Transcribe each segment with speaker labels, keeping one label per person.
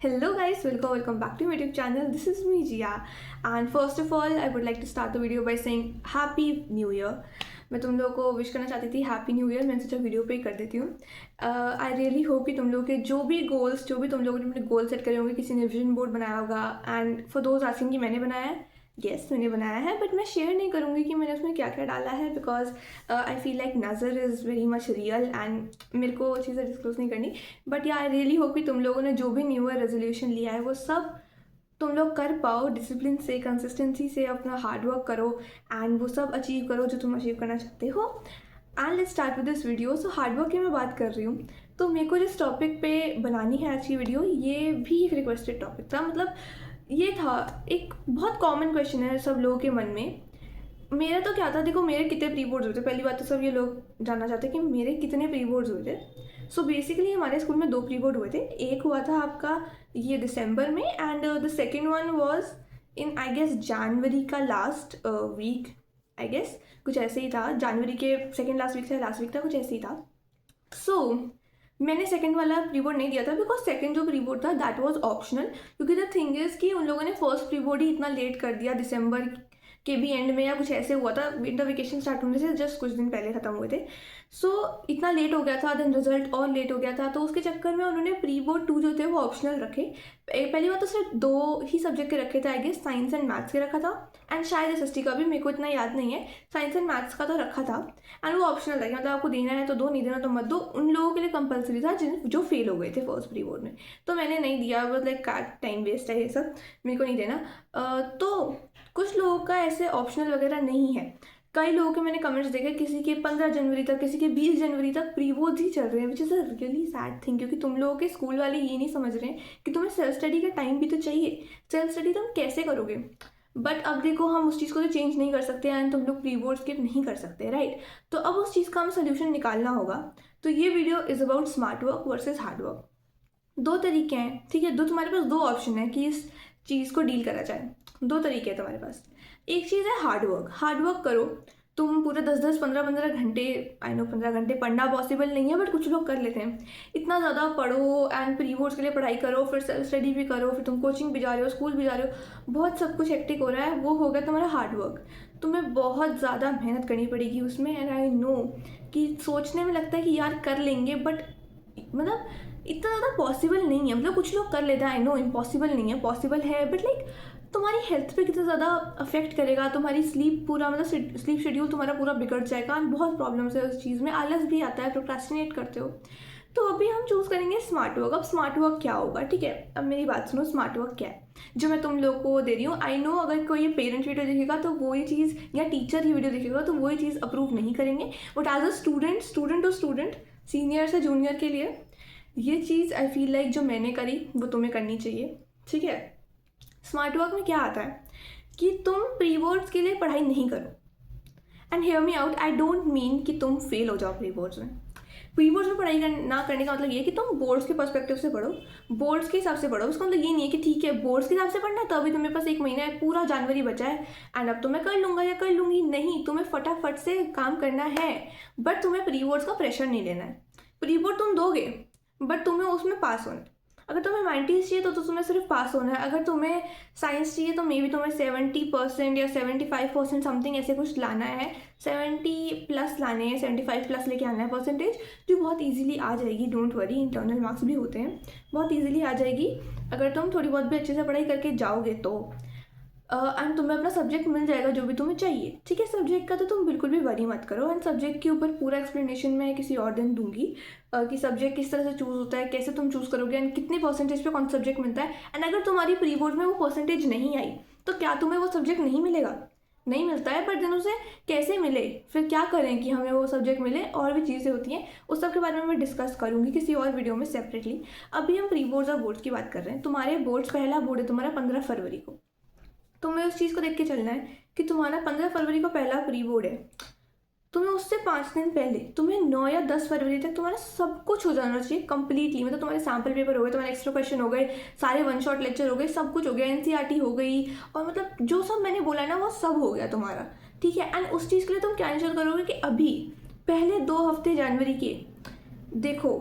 Speaker 1: Hello guys, welcome back to my YouTube channel. This is me Jia, and first of all I would like to start the video by saying Happy New Year. मैं तुम लोगों को wish करना चाहती थी happy new year. मैंने सोचा video पे ही कर देती हूँ. आई रियली होप कि तुम लोग के जो भी तुम लोगों ने अपने गोल सेट करे होंगे, किसी ने विजन बोर्ड बनाया होगा. एंड फॉर दोज आस्किंग कि मैंने बनाया है, येस मैंने बनाया है, बट मैं शेयर नहीं करूँगी कि मैंने उसमें क्या क्या डाला है, बिकॉज आई फील लाइक नज़र is very much real and मेरे को चीज़ें डिस्क्लोज नहीं करनी. बट या आई रियली होप कि तुम लोगों ने जो भी न्यू ईयर रेजोल्यूशन लिया है वो सब तुम लोग कर पाओ. डिसिप्लिन से, कंसिस्टेंसी से अपना हार्ड वर्क करो एंड वो सब अचीव करो जो तुम अचीव करना चाहते हो. And let's start with this video. So hard work की मैं बात कर रही हूँ, तो मेरे को जिस टॉपिक पे बनानी है आज की वीडियो, ये भी एक रिक्वेस्टेड टॉपिक था. मतलब ये था, एक बहुत कॉमन क्वेश्चन है सब लोगों के मन में. मेरा तो क्या था, देखो मेरे कितने प्री बोर्ड्स हुए थे. पहली बात तो सब ये लोग जानना चाहते हैं कि मेरे कितने प्री बोर्ड्स हुए थे. सो बेसिकली हमारे स्कूल में 2 प्री बोर्ड हुए थे. एक हुआ था आपका ये दिसंबर में and the second one was in I guess जनवरी का लास्ट वीक. आई गेस कुछ ऐसे ही था, जनवरी के सेकेंड लास्ट वीक था, लास्ट वीक था, कुछ ऐसे ही था. सो मैंने सेकंड वाला प्री बोर्ड नहीं दिया था बिकॉज सेकंड जो प्री बोर्ड था दैट वाज ऑप्शनल. क्योंकि द थिंग इज़ कि उन लोगों ने फर्स्ट प्री बोर्ड ही इतना लेट कर दिया, दिसंबर के भी एंड में या कुछ ऐसे हुआ था. विंटर वेकेशन स्टार्ट होने से जस्ट कुछ दिन पहले ख़त्म हुए थे. सो इतना लेट हो गया था, देन रिजल्ट और लेट हो गया था. तो उसके चक्कर में उन्होंने प्री बोर्ड 2 जो थे वो ऑप्शनल रखे. पहली बार तो सिर्फ 2 ही सब्जेक्ट के रखे थे, I guess science and maths के रखा था एंड शायद SST का भी, मेरे को इतना याद नहीं है. साइंस एंड मैथ्स का तो रखा था एंड वो ऑप्शनल था, मतलब आपको देना है तो दो, नहीं देना तो मत दो. उन लोगों के लिए कंपलसरी था जो फेल हो गए थे फर्स्ट प्री बोर्ड में. तो मैंने नहीं दिया, बस लाइक टाइम वेस्ट है ये सब, मेरे को नहीं देना. तो कुछ लोगों का ऐसे ऑप्शनल वगैरह नहीं है. कई लोगों के मैंने कमेंट्स देखे, किसी के 15 जनवरी तक, किसी के 20 जनवरी तक प्री बोर्ड्स ही चल रहे हैं, which is a really sad thing. क्योंकि तुम लोगों के स्कूल वाले ये नहीं समझ रहे हैं कि तुम्हें सेल्फ स्टडी का टाइम भी तो चाहिए. सेल्फ स्टडी तुम कैसे करोगे? बट अब देखो, हम उस चीज़ को तो चेंज नहीं कर सकते एंड तुम लोग प्री बोर्ड स्किप नहीं कर सकते, राइट? तो अब उस चीज़ का हम सोल्यूशन निकालना होगा. तो ये video is about smart work versus hard work. 2 तरीके हैं, ठीक है. तुम्हारे पास 2 ऑप्शन है कि इस चीज़ को डील करा जाए. 2 तरीके हैं तुम्हारे पास. एक चीज़ है हार्ड वर्क. हार्ड वर्क करो तुम पूरे 10-10, 15-15 घंटे. आई नो 15 घंटे पढ़ना पॉसिबल नहीं है, बट कुछ लोग कर लेते हैं. इतना ज़्यादा पढ़ो एंड प्री बोर्ड्स के लिए पढ़ाई करो, फिर सेल्फ स्टडी भी करो, फिर तुम कोचिंग भी जा रहे हो, स्कूल भी जा रहे हो, बहुत सब कुछ हेक्टिक हो रहा है. वो हो गया तुम्हारा हार्ड वर्क. तुम्हें बहुत ज़्यादा मेहनत करनी पड़ेगी उसमें. एंड आई नो कि सोचने में लगता है कि यार कर लेंगे, बट मतलब इतना ज़्यादा पॉसिबल नहीं है. मतलब कुछ लोग कर लेते हैं, आई नो इम्पॉसिबल नहीं है, पॉसिबल है, बट लाइक तुम्हारी हेल्थ पे कितना ज़्यादा अफेक्ट करेगा. तुम्हारी स्लीप पूरा, मतलब स्लीप शेड्यूल तुम्हारा पूरा बिगड़ जाएगा. एंड बहुत प्रॉब्लम्स है उस चीज़ में. आलस भी आता है, प्रोक्रेस्टिनेट करते हो. तो अभी हम चूज़ करेंगे स्मार्ट वर्क. अब स्मार्ट वर्क क्या होगा, ठीक है? अब मेरी बात सुनो, स्मार्ट वर्क क्या है जो मैं तुम लोगों को दे रही हूँ. आई नो अगर कोई पेरेंट वीडियो देखेगा तो वो ये चीज़, या टीचर ही वीडियो देखेगा तो वो ये चीज़ अप्रूव नहीं करेंगे. But as a student to student, senior से जूनियर के लिए ये चीज़ आई फील लाइक जो मैंने करी वो तुम्हें करनी चाहिए, ठीक है? स्मार्ट वर्क में क्या आता है कि तुम प्री बोर्ड्स के लिए पढ़ाई नहीं करो. And hear me out, I don't mean कि तुम फेल हो जाओ प्री बोर्ड्स में. प्री बोर्ड्स में पढ़ाई ना करने का मतलब ये है कि तुम बोर्ड्स के पर्सपेक्टिव से पढ़ो, बोर्ड्स के हिसाब से पढ़ो. उसका मतलब ये नहीं है कि ठीक है बोर्ड्स के हिसाब से पढ़ना है तो अभी तुम्हें पास 1 महीना है, पूरा जनवरी बचा है एंड अब तो मैं कर लूँगा या कर लूँगी. नहीं, तुम्हें फटाफट से काम करना है, बट तुम्हें प्री बोर्ड्स का प्रेशर नहीं लेना है. प्री बोर्ड तुम दोगे बट तुम्हें उसमें पास होना है. अगर तुम्हें 90s चाहिए तो तुम्हें सिर्फ पास होना है. अगर तुम्हें साइंस चाहिए तो मे बी तुम्हें 70% या 75% समथिंग ऐसे कुछ लाना है. 70+ लाने हैं, 75+ लेके आना है परसेंटेज, जो बहुत इजीली आ जाएगी. डोंट वरी, इंटरनल मार्क्स भी होते हैं, बहुत इजीली आ जाएगी अगर तुम थोड़ी बहुत भी अच्छे से पढ़ाई करके जाओगे तो. एंड तुम्हें अपना सब्जेक्ट मिल जाएगा जो भी तुम्हें चाहिए, ठीक है? सब्जेक्ट का तो तुम बिल्कुल भी वरी मत करो. एंड सब्जेक्ट के ऊपर पूरा एक्सप्लेनेशन मैं किसी और दिन दूंगी कि सब्जेक्ट किस तरह से चूज़ होता है, कैसे तुम चूज़ करोगे एंड कितने परसेंटेज पे कौन सा सब्जेक्ट मिलता है. एंड अगर तुम्हारी प्री बोर्ड में वो परसेंटेज नहीं आई तो क्या तुम्हें वो सब्जेक्ट नहीं मिलेगा? नहीं मिलता है, बट देन उसे कैसे मिले, फिर क्या करें कि हमें वो सब्जेक्ट मिले. और भी चीज़ें होती हैं, उस सब के बारे में मैं डिस्कस करूँगी किसी और वीडियो में सेपरेटली. अभी हम प्री बोर्ड्स और बोर्ड्स की बात कर रहे हैं. तुम्हारे बोर्ड्स, पहला बोर्ड है तुम्हारा 15 फरवरी को. तुम्हें उस चीज़ को देख के चलना है कि तुम्हारा 15 फरवरी को पहला प्री बोर्ड है. तुम्हें उससे 5 दिन पहले, तुम्हें 9 या 10 फरवरी तक तुम्हारा सब कुछ हो जाना चाहिए कंप्लीटली. मतलब तुम्हारे सैम्पल पेपर हो गए, तुम्हारे एक्स्ट्रा क्वेश्चन हो गए, सारे 1 शॉट लेक्चर हो गए, सब कुछ हो गया, NCERT हो गई, और मतलब जो सब मैंने बोला ना वो सब हो गया तुम्हारा, ठीक है? एंड उस चीज़ के लिए तुम क्या इंश्योर करोगे कि अभी पहले 2 हफ्ते जनवरी के देखो,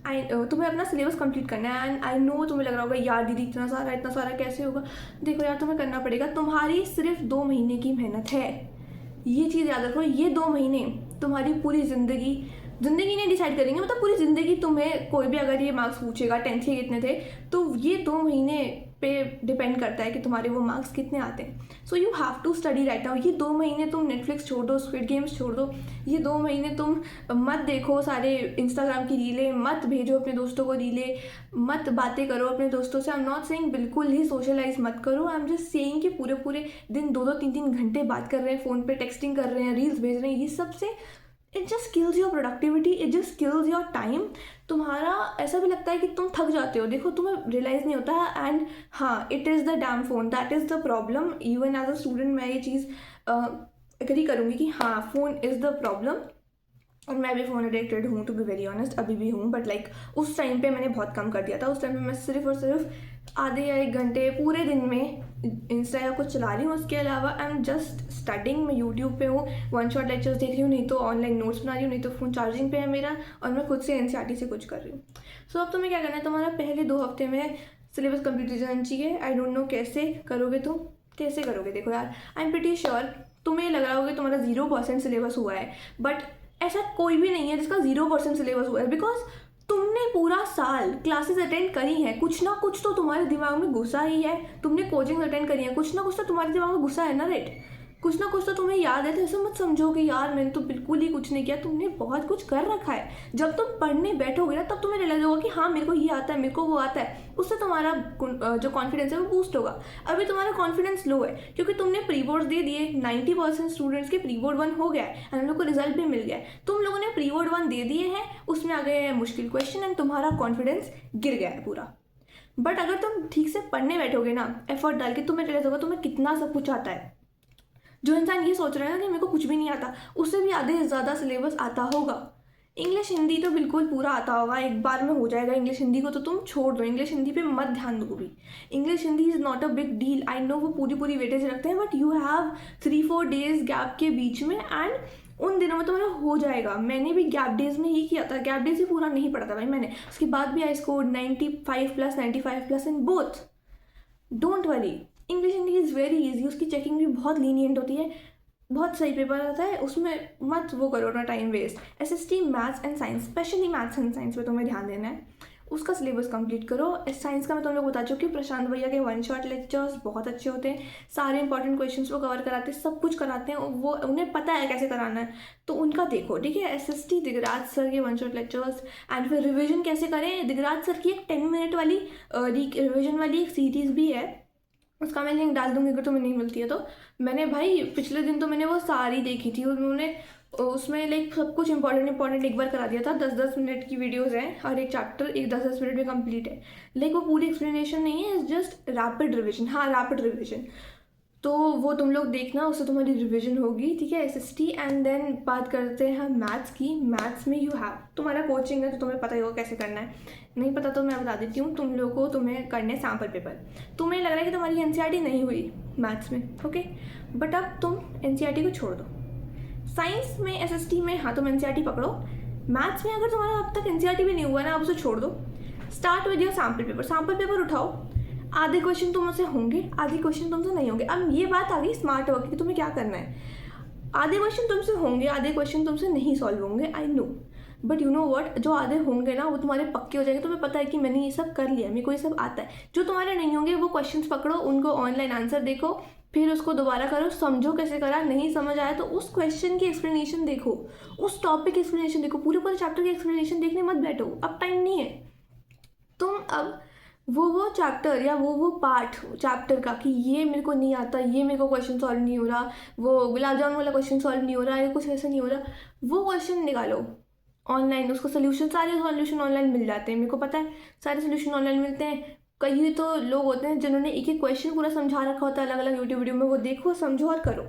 Speaker 1: तुम्हें अपना सिलेबस कंप्लीट करना है। एंड आई नो तुम्हें लग रहा होगा यार दीदी इतना सारा कैसे होगा। देखो यार, तुम्हें करना पड़ेगा। तुम्हारी सिर्फ 2 महीने की मेहनत है, ये चीज़ याद रखो। ये 2 महीने तुम्हारी पूरी ज़िंदगी नहीं डिसाइड करेंगे, मतलब पूरी ज़िंदगी। तुम्हें कोई भी अगर ये मार्क्स पूछेगा 10th के कितने थे, तो ये 2 महीने पे डिपेंड करता है कि तुम्हारे वो मार्क्स कितने आते हैं। So you have to study right now. ये 2 महीने तुम नेटफ्लिक्स छोड़ दो, स्क्विड गेम्स छोड़ दो। ये 2 महीने तुम मत देखो सारे इंस्टाग्राम की रीलें, मत भेजो अपने दोस्तों को रीलें, मत बातें करो अपने दोस्तों से। आई एम नॉट सेइंग बिल्कुल ही सोशलाइज मत करो। आई एम जस्ट सेइंग कि पूरे दिन 2-2 3-3 घंटे बात कर रहे हैं, फ़ोन पे टेक्सटिंग कर रहे हैं, रील्स भेज रहे हैं, ये सब से it just kills your productivity, it just kills your time. तुम्हारा ऐसा भी लगता है कि तुम थक जाते हो। देखो, तुम्हें रियलाइज़ नहीं होता है। एंड हाँ, it is the damn phone, that is the problem. Even as a student मैं ये चीज़ एग्री करूँगी कि हाँ, फ़ोन इज़ द प्रॉब्लम। और मैं भी फ़ोन एडिक्टेड हूँ, टू बी वेरी ऑनेस्ट, अभी भी हूँ। बट लाइक उस टाइम पे मैंने बहुत कम कर दिया था। उस टाइम पे मैं सिर्फ और सिर्फ आधे या 1 घंटे पूरे दिन में इंस्टा या कुछ चला रही हूँ। उसके अलावा आई एम जस्ट स्टडिंग। मैं यूट्यूब पे हूँ, 1 शॉट लेक्चर्स देख रही हूँ, नहीं तो ऑनलाइन नोट्स बना रही हूँ, नहीं तो फ़ोन चार्जिंग पे है मेरा, और मैं खुद से एनसीईआरटी से कुछ कर रही हूँ। सो अब तुम्हें क्या करना है, तुम्हारा पहले 2 हफ्ते में सिलेबस कंप्लीट हो जाना चाहिए। आई डोंट नो कैसे करोगे तुम, कैसे करोगे। देखो यार, आई एम प्रीटी श्योर तुम्हें लग रहा होगा कि तुम्हारा 0% सिलेबस हुआ है, बट ऐसा कोई भी नहीं है जिसका 0% सिलेबस हुआ है। बिकॉज तुमने पूरा साल क्लासेस अटेंड करी हैं, कुछ ना कुछ तो तुम्हारे दिमाग में घुसा ही है। तुमने कोचिंग अटेंड करी है, कुछ ना कुछ तो तुम्हारे दिमाग में घुसा है ना, राइट। कुछ ना कुछ तो तुम्हें याद है। तो ऐसा मत समझो कि यार मैंने तो बिल्कुल ही कुछ नहीं किया। तुमने बहुत कुछ कर रखा है। जब तुम पढ़ने बैठोगे ना, तब तुम्हें रियलाइज होगा कि हाँ, मेरे को ये आता है, मेरे को वो आता है। उससे तुम्हारा जो कॉन्फिडेंस है वो बूस्ट होगा। अभी तुम्हारा कॉन्फिडेंस लो है क्योंकि तुमने प्री बोर्ड दे दिए। 90% स्टूडेंट्स के प्री बोर्ड 1 हो गया है एंड उन लोग को रिजल्ट भी मिल गया है। तुम लोगों ने प्री बोर्ड 1 दे दिए हैं, उसमें आ गए हैं मुश्किल क्वेश्चन एंड तुम्हारा कॉन्फिडेंस गिर गया है पूरा। बट अगर तुम ठीक से पढ़ने बैठोगे ना, एफर्ट डाल के, तुम्हें रियलाइज होगा तुम्हें कितना सब कुछ आता है। जो इंसान ये सोच रहा है ना कि मेरे को कुछ भी नहीं आता, उससे भी आधे ज़्यादा सिलेबस आता होगा। इंग्लिश हिंदी तो बिल्कुल पूरा आता होगा, एक बार में हो जाएगा। इंग्लिश हिंदी को तो तुम छोड़ दो, इंग्लिश हिंदी पे मत ध्यान दो भी। English Hindi is not a big deal. I know वो पूरी वेटेज रखते हैं, but you have 3-4 days gap के बीच में, एंड उन दिनों में तुम्हारा हो जाएगा। मैंने भी गैप डेज में ही किया था, गैप डेज ही पूरा नहीं पढ़ा था भाई मैंने। उसके बाद भी I scored 95+, 95+ in both. Don't worry, English Hindi is very easy. उसकी चेकिंग भी बहुत लीनियंट होती है, बहुत सही पेपर आता है, उसमें मत वो करो ना time waste. SST maths and science, specially maths and science पे तुम्हें ध्यान देना है। उसका सिलेबस कंप्लीट करो। साइंस का मैं तुम लोग बता चुकी हूँ, प्रशांत भैया के 1 शॉट लेक्चर्स बहुत अच्छे होते हैं। सारे इंपॉर्टेंट क्वेश्चंस वो कवर कराते हैं, सब कुछ कराते हैं, वो उन्हें पता है कैसे कराना है, तो उनका देखो, ठीक है। एसएसटी दिगराज सर के 1 शॉट लेक्चर्स। एंड फिर रिविजन कैसे करें, दिगराज सर की एक 10 मिनट वाली रिविजन वाली एक सीरीज़ भी है, उसका मैं लिंक डाल दूंगी अगर तुम्हें नहीं मिलती है तो। मैंने भाई पिछले दिन तो मैंने वो सारी देखी थी, उन्होंने उसमें लाइक सब कुछ इंपॉर्टेंट एक बार करा दिया था। 10-10 मिनट की वीडियोस हैं, हर एक चैप्टर एक 10-10 मिनट में कंप्लीट है। लाइक वो पूरी एक्सप्लेनेशन नहीं है, इट्स जस्ट रैपिड रिविजन। हाँ, रैपिड रिविजन, तो वो तुम लोग देखना, उससे तुम्हारी रिवीजन होगी, ठीक है। एसएसटी। एंड देन बात करते हैं हम मैथ्स की। मैथ्स में यू हैव, तुम्हारा कोचिंग है तो तुम्हें पता ही होगा कैसे करना है। नहीं पता तो मैं बता देती हूँ तुम लोगों को। तुम्हें करने सैम्पल पेपर। तुम्हें लग रहा है कि तुम्हारी एनसीईआरटी नहीं हुई मैथ्स में, ओके, बट अब तुम एनसीईआरटी को छोड़ दो। साइंस में, एसएसटी में हाँ तुम एनसीईआरटी पकड़ो। मैथ्स में अगर तुम्हारा अब तक एनसीईआरटी भी नहीं हुआ ना, आप उसे छोड़ दो। Start with your sample paper. Sample paper उठाओ, आधे क्वेश्चन तुमसे होंगे, आधे क्वेश्चन तुमसे नहीं होंगे। अब ये बात आ गई स्मार्ट वर्क की, तुम्हें क्या करना है। आधे क्वेश्चन तुमसे होंगे, आधे क्वेश्चन तुमसे नहीं सॉल्व होंगे, I know, but you know what, जो आधे होंगे ना वो तुम्हारे पक्के हो जाएंगे। तुम्हें पता है कि मैंने ये सब कर लिया, मेरे को ये सब आता है। जो तुम्हारे नहीं होंगे वो क्वेश्चंस पकड़ो, उनको ऑनलाइन आंसर देखो, फिर उसको दोबारा करो, समझो कैसे करा। नहीं समझ आया तो उस क्वेश्चन की एक्सप्लेनेशन देखो, उस टॉपिक की एक्सप्लेनेशन देखो। पूरे चैप्टर की एक्सप्लेनेशन देखने मत बैठो, अब टाइम नहीं है। तुम अब वो चैप्टर या वो पार्ट चैप्टर का कि ये मेरे को नहीं आता, ये मेरे को क्वेश्चन सॉल्व नहीं हो रहा, वो गुलाब जामुन वाला क्वेश्चन सॉल्व नहीं हो रहा, ये कुछ ऐसा नहीं हो रहा, वो क्वेश्चन निकालो ऑनलाइन। उसको सारे सॉल्यूशन ऑनलाइन मिल जाते हैं, मेरे को पता है सारे सोल्यूशन ऑनलाइन मिलते हैं। कई तो लोग होते हैं जिन्होंने एक एक क्वेश्चन पूरा समझा रखा होता है अलग अलग यूट्यूब वीडियो में, वो देखो, समझो और करो,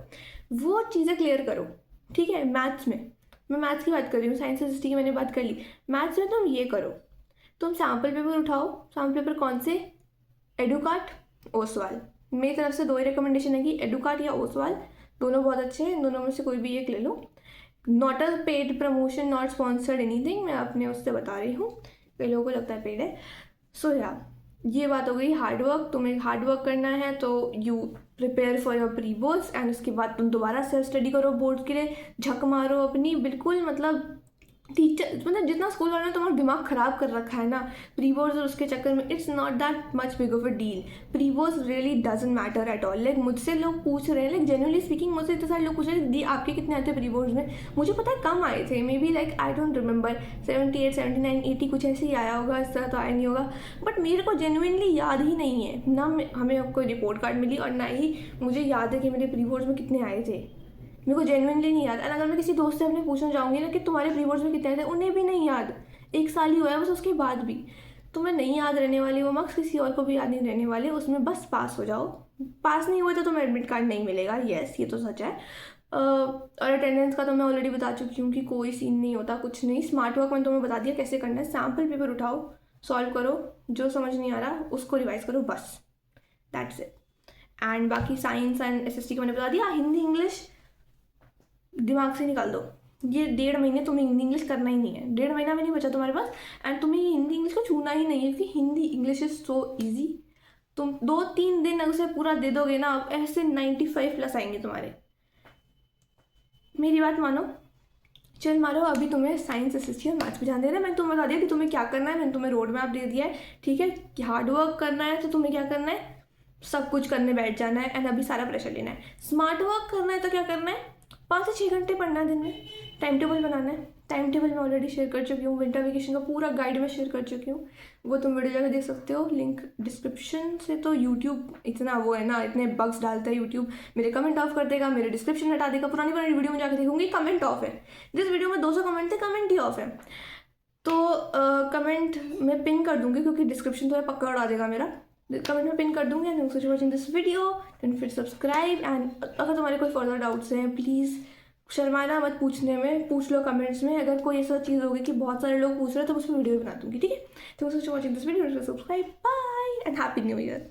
Speaker 1: वो चीज़ें क्लियर करो, ठीक है। मैथ्स में, मैं मैथ्स की बात कर रही हूँ, साइंस हिस्ट्री की मैंने बात कर ली। मैथ्स में तुम ये करो, तुम सैम्पल पेपर उठाओ। सैम्पल पेपर कौन से, एडुकार्ट, ओसवाल। मेरी तरफ से 2 ही रिकमेंडेशन है कि एडुकार्ट या ओसवाल, दोनों बहुत अच्छे हैं, इन दोनों में से कोई भी एक ले लो। Not a paid promotion, not sponsored anything, मैं अपने उससे बता रही हूँ। कई लोगों को लगता है पेड है। सो या ये बात हो गई हार्ड वर्क। तुम्हें हार्ड वर्क करना है तो you prepare for your pre boards and उसके बाद तुम दोबारा सेल्फ स्टडी करो बोर्ड्स के लिए, झक मारो अपनी बिल्कुल। मतलब टीचर मतलब जितना स्कूल वालों ने तुम्हारा दिमाग ख़राब कर रखा है ना प्री बोर्ड्स और उसके चक्कर में, it's not that much big of a deal. Pre boards really doesn't matter at all. Like मुझसे लोग पूछ रहे हैं, लाइक जेन्युइनली स्पीकिंग मुझसे इतने सारे लोग पूछ रहे हैं दी आपके कितने आते प्री बोर्ड्स में। मुझे पता है कम आए थे, may be like I don't remember 78 79 80 कुछ ऐसे ही आया होगा, इस तरह तो आया नहीं होगा। बट मेरे को जेन्युइनली याद ही नहीं है ना, हमें कोई रिपोर्ट कार्ड मिली और ना ही मुझे याद है कि मेरे प्री बोर्ड्स में कितने आए थे। मेरे को जेन्युइनली नहीं याद। और अगर मैं किसी दोस्त से अपने पूछना चाहूँगी ना कि तुम्हारे प्री बोर्ड्स में कितने थे, उन्हें भी नहीं याद। 1 साल ही हुआ है बस, उसके बाद भी तुम्हें नहीं याद रहने वाली वो मार्क्स, किसी और को भी याद नहीं रहने वाले। उसमें बस पास हो जाओ। पास नहीं हुए तो तुम्हें एडमिट कार्ड नहीं मिलेगा, येस ये तो सच है। और अटेंडेंस का तो मैं ऑलरेडी बता चुकी हूँ कि कोई सीन नहीं होता, कुछ नहीं। स्मार्ट वर्क मैंने तुम्हें बता दिया कैसे करना है। सैम्पल पेपर उठाओ, सॉल्व करो, जो समझ नहीं आ रहा उसको रिवाइज करो, बस दैट्स इट। एंड बाकी साइंस एंड SST का मैंने बता दिया। हिंदी इंग्लिश दिमाग से निकाल दो। ये 1.5 महीने तुम्हें हिंदी इंग्लिश करना ही नहीं है, 1.5 महीना भी नहीं बचा तुम्हारे पास। एंड तुम्हें हिंदी इंग्लिश को छूना ही नहीं है क्योंकि Hindi English is so easy. तुम 2-3 दिन अगर उसे पूरा दे दोगे ना, ऐसे 95+ आएंगे तुम्हारे। मेरी बात मानो, चल मारो। अभी तुम्हें साइंस SST और मैथ्स पे ध्यान देना है। मैंने तुम्हें बता दिया कि तुम्हें क्या करना है, मैंने तुम्हें रोड मैप दे दिया है, ठीक है। कि हार्ड वर्क करना है तो तुम्हें क्या करना है, सब कुछ करने बैठ जाना है एंड अभी सारा प्रेशर लेना है। स्मार्ट वर्क करना है तो क्या करना है, 5 से 6 घंटे पढ़ना है दिन में। टाइम टेबल बनाना है, टाइम टेबल मैं ऑलरेडी शेयर कर चुकी हूँ। विंटर वेकेशन का पूरा गाइड में शेयर कर चुकी हूँ, वो तुम वीडियो जाकर देख सकते हो, लिंक डिस्क्रिप्शन से। तो यूट्यूब इतना वो है ना, इतने बग्स डालता है यूट्यूब, मेरे कमेंट ऑफ कर देगा, मेरे डिस्क्रिप्शन हटा देगा। पुरानी वीडियो में जाकर देखूंगी कमेंट ऑफ है। जिस वीडियो में 200 कमेंट थे, कमेंट ही ऑफ है। तो कमेंट मैं पिन कर दूंगी क्योंकि डिस्क्रिप्शन तो पक्का उड़ा देगा मेरा। कमेंट में पिन कर दूंगी। And thanks for watching this video, and फिर सब्सक्राइब। एंड अगर तुम्हारे कोई फर्दर डाउट्स हैं प्लीज़ शर्माना मत पूछने में, पूछ लो कमेंट्स में। अगर कोई ऐसा चीज़ होगी कि बहुत सारे लोग पूछ रहे हैं तो उस पर वीडियो बना दूंगी, ठीक है। Thanks for watching this video, subscribe, bye and happy new year.